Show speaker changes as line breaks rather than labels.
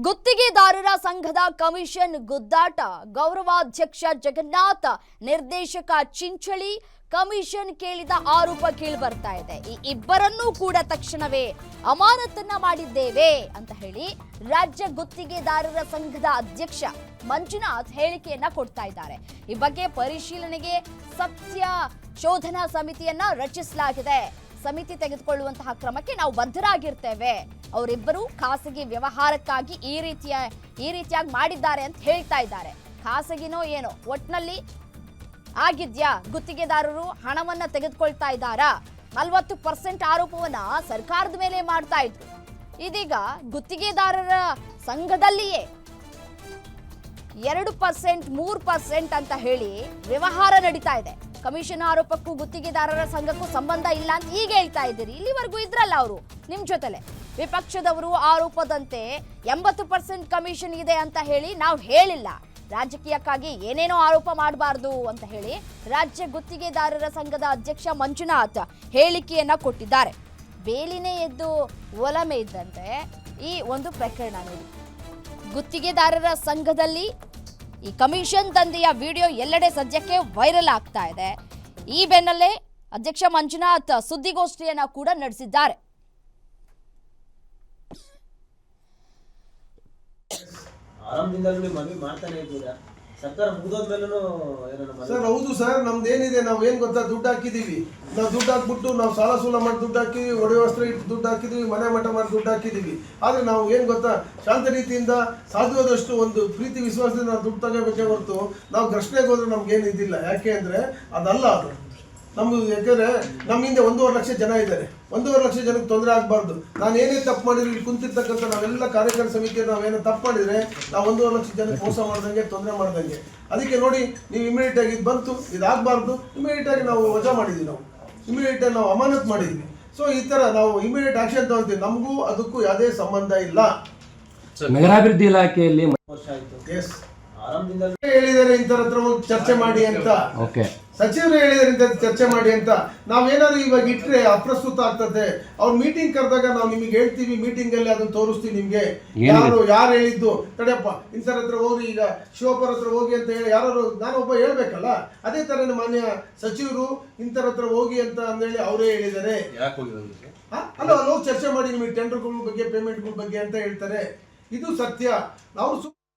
ಗುತ್ತಿಗೆದಾರರ ಸಂಘದ ಕಮಿಷನ್ ಗುದ್ದಾಟ, ಗೌರವಾಧ್ಯಕ್ಷ ಜಗನ್ನಾಥ, ನಿರ್ದೇಶಕ ಚಿಂಚಳಿ ಕಮಿಷನ್ ಕೇಳಿದ ಆರೋಪ ಕೇಳಿಬರ್ತಾ ಇದೆ. ಈ ಇಬ್ಬರನ್ನೂ ಕೂಡ ತಕ್ಷಣವೇ ಅಮಾನತನ್ನ ಮಾಡಿದ್ದೇವೆ ಅಂತ ಹೇಳಿ ರಾಜ್ಯ ಗುತ್ತಿಗೆದಾರರ ಸಂಘದ ಅಧ್ಯಕ್ಷ ಮಂಜುನಾಥ್ ಹೇಳಿಕೆಯನ್ನ ಕೊಡ್ತಾ ಇದ್ದಾರೆ. ಈ ಬಗ್ಗೆ ಪರಿಶೀಲನೆಗೆ ಸತ್ಯ ಶೋಧನಾ ಸಮಿತಿಯನ್ನ ರಚಿಸಲಾಗಿದೆ. ಸಮಿತಿ ತೆಗೆದುಕೊಳ್ಳುವಂತಹ ಕ್ರಮಕ್ಕೆ ನಾವು ಬದ್ಧರಾಗಿರ್ತೇವೆ. ಅವರಿಬ್ಬರು ಖಾಸಗಿ ವ್ಯವಹಾರಕ್ಕಾಗಿ ಈ ರೀತಿಯಾಗಿ ಮಾಡಿದ್ದಾರೆ ಅಂತ ಹೇಳ್ತಾ ಇದ್ದಾರೆ. ಖಾಸಗಿನೋ ಏನೋ ಒಟ್ನಲ್ಲಿ ಆಗಿದ್ಯಾ? ಗುತ್ತಿಗೆದಾರರು ಹಣವನ್ನ ತೆಗೆದುಕೊಳ್ತಾ ಇದ್ದಾರಾ? 40% ಆರೋಪವನ್ನ ಸರ್ಕಾರದ ಮೇಲೆ ಮಾಡ್ತಾ ಇದ್ರು. ಇದೀಗ ಗುತ್ತಿಗೆದಾರರ ಸಂಘದಲ್ಲಿಯೇ 2%, 3% ಅಂತ ಹೇಳಿ ವ್ಯವಹಾರ ನಡೀತಾ ಇದೆ. ಕಮಿಷನ್ ಆರೋಪಕ್ಕೂ ಗುತ್ತಿಗೆದಾರರ ಸಂಘಕ್ಕೂ ಸಂಬಂಧ ಇಲ್ಲ ಅಂತ ಈಗ ಹೇಳ್ತಾ ಇದ್ದೀರಿ. ಇಲ್ಲಿವರೆಗೂ ಇದ್ರಲ್ಲ ಅವರು ನಿಮ್ ಜೊತೆಲೆ. ವಿಪಕ್ಷದವರು ಆರೋಪದಂತೆ 80% ಕಮಿಷನ್ ಇದೆ ಅಂತ ಹೇಳಿ ನಾವು ಹೇಳಿಲ್ಲ. ರಾಜಕೀಯಕ್ಕಾಗಿ ಏನೇನೋ ಆರೋಪ ಮಾಡಬಾರ್ದು ಅಂತ ಹೇಳಿ ರಾಜ್ಯ ಗುತ್ತಿಗೆದಾರರ ಸಂಘದ ಅಧ್ಯಕ್ಷ ಮಂಜುನಾಥ್ ಹೇಳಿಕೆಯನ್ನ ಕೊಟ್ಟಿದ್ದಾರೆ. ಬೇಲಿನೇ ಎದ್ದು ಒಲಮೆ ಇದ್ದಂತೆ ಈ ಒಂದು ಪ್ರಕರಣ ನೋಡಿ. ಗುತ್ತಿಗೆದಾರರ ಸಂಘದಲ್ಲಿ ಈ ಕಮಿಷನ್ ದಂಧೆಯ ವಿಡಿಯೋ ಎಲ್ಲೆಡೆ ಸದ್ಯಕ್ಕೆ ವೈರಲ್ ಆಗ್ತಾ ಇದೆ. ಈ ಬೆನ್ನಲ್ಲೇ ಅಧ್ಯಕ್ಷ ಮಂಜುನಾಥ್ ಸುದ್ದಿಗೋಷ್ಠಿಯನ್ನ ಕೂಡ ನಡೆಸಿದ್ದಾರೆ.
ಆರಂಭದಿಂದಲೂ ಮನವಿ ಮಾಡ್ತಾನೆ ಇದ್ದೀರಾ? ಸರ್ಕಾರ ಮುಗಿದೋದ್ಮೇಲೂ
ಸರ್ ಹೌದು ಸರ್, ನಮ್ದೇನಿದೆ ನಾವು ಏನ್ ಗೊತ್ತಾ, ದುಡ್ಡು ಹಾಕಿದೀವಿ. ನಾವು ದುಡ್ಡು ಹಾಕ್ಬಿಟ್ಟು ನಾವು ಸಾಲ ಮಾಡಿ ದುಡ್ಡು ಹಾಕಿದ್ವಿ, ಒಡೆ ವಸ್ತ್ರ ಇಟ್ಟು ದುಡ್ಡು ಹಾಕಿದ್ವಿ, ಮನೆ ಮಠ ಮಾಡಿ ದುಡ್ಡು ಹಾಕಿದೀವಿ. ಆದ್ರೆ ನಾವು ಏನ್ ಗೊತ್ತಾ, ಶಾಂತ ರೀತಿಯಿಂದ ಸಾಧ್ಯವಾದಷ್ಟು ಒಂದು ಪ್ರೀತಿ ವಿಶ್ವಾಸದಿಂದ ನಾವು ದುಡ್ಡು ತಗೋಬೇಕೇ ಹೊರತು ನಾವು ಘರ್ಷಣೆಗೆ ಹೋದ್ರೆ ನಮ್ಗೆ ಏನು ಇದಿಲ್ಲ. ಯಾಕೆ ಅಂದ್ರೆ ಅದಲ್ಲ ಅದು ನಮ್ದು. ಯಾಕಂದ್ರೆ ನಮ್ಮಿಂದ 1.5 ಲಕ್ಷ ಜನ ಇದ್ದಾರೆ. 1.5 ಲಕ್ಷ ಜನಕ್ಕೆ ತೊಂದರೆ ಆಗಬಾರ್ದು. ನಾನು ಏನೇ ತಪ್ಪು ಮಾಡಿದ್ರೆ ಇಲ್ಲಿ ಕುಂತಿರ್ತಕ್ಕಂಥ ನಾವೆಲ್ಲ ಕಾರ್ಯಕರ್ತ ಸಮಿತಿ ನಾವೇನೋ ತಪ್ಪು ಮಾಡಿದ್ರೆ ನಾವು 1.5 ಲಕ್ಷ ಜನಕ್ಕೆ ಮೋಸ ಮಾಡ್ದಂಗೆ, ತೊಂದರೆ ಮಾಡ್ದಂಗೆ. ಅದಕ್ಕೆ ನೋಡಿ, ನೀವು ಇಮಿಡಿಯೇಟ್ ಆಗಿ ಇದು ಬಂತು, ಇದಾಗಬಾರ್ದು, ಇಮಿಡಿಯೇಟ್ ಆಗಿ ನಾವು ವಜಾ ಮಾಡಿದ್ವಿ, ನಾವು ಇಮಿಡಿಯೇಟ್ ಆಗಿ ನಾವು ಅಮಾನತ್ ಮಾಡಿದ್ವಿ. ಸೊ ಈ ತರ ನಾವು ಇಮಿಡಿಯೇಟ್ ಆಕ್ಷನ್ ತಗೊಂತೀವಿ. ನಮಗೂ ಅದಕ್ಕೂ ಯಾವುದೇ ಸಂಬಂಧ ಇಲ್ಲ.
ನಗರಾಭಿವೃದ್ಧಿ ಇಲಾಖೆಯಲ್ಲಿ
ವರ್ಷ ಆಯ್ತು.
ಎಸ್,
ಆರಂಭದಿಂದಲೂ
ಹೇಳಿದ್ದಾರೆ ಇಂಥರ ಹತ್ರ ಹೋಗಿ ಚರ್ಚೆ ಮಾಡಿ ಅಂತ. ಸಚಿವರು ಹೇಳಿದ್ದಾರೆ ಇಂಥ ಚರ್ಚೆ ಮಾಡಿ ಅಂತ. ನಾವೇನಾದ್ರು ಇವಾಗ ಇಟ್ರೆ ಅಪ್ರಸ್ತುತ ಆಗ್ತದೆ. ಅವ್ರು ಮೀಟಿಂಗ್ ಕರೆದಾಗ ನಾವು ನಿಮಗೆ ಹೇಳ್ತೀವಿ, ಮೀಟಿಂಗ್ ಅಲ್ಲಿ ಅದನ್ನ ತೋರಿಸ್ತೀವಿ ನಿಮ್ಗೆ. ಯಾರು ಹೇಳಿದ್ದು, ತಡೆಯಪ್ಪ ಇಂಥರ ಹತ್ರ ಹೋಗಿ, ಈಗ ಶಿವಪುರ ಹತ್ರ ಹೋಗಿ ಅಂತ ಹೇಳಿ ಯಾರು ನಾನೊಬ್ಬ ಹೇಳ್ಬೇಕಲ್ಲ. ಅದೇ ತರ ಮಾನ್ಯ ಸಚಿವರು ಇಂಥರ ಹತ್ರ ಹೋಗಿ ಅಂತ ಅಂದೇಳಿ ಅವರೇ ಹೇಳಿದ್ದಾರೆ. ಅಲ್ಲ, ಅಲ್ಲಿ ಹೋಗಿ ಚರ್ಚೆ ಮಾಡಿ ನಿಮಗೆ ಟೆಂಡರ್ಗಳ ಬಗ್ಗೆ, ಪೇಮೆಂಟ್ಗಳ ಬಗ್ಗೆ ಅಂತ ಹೇಳ್ತಾರೆ. ಇದು ಸತ್ಯ. ನಾವು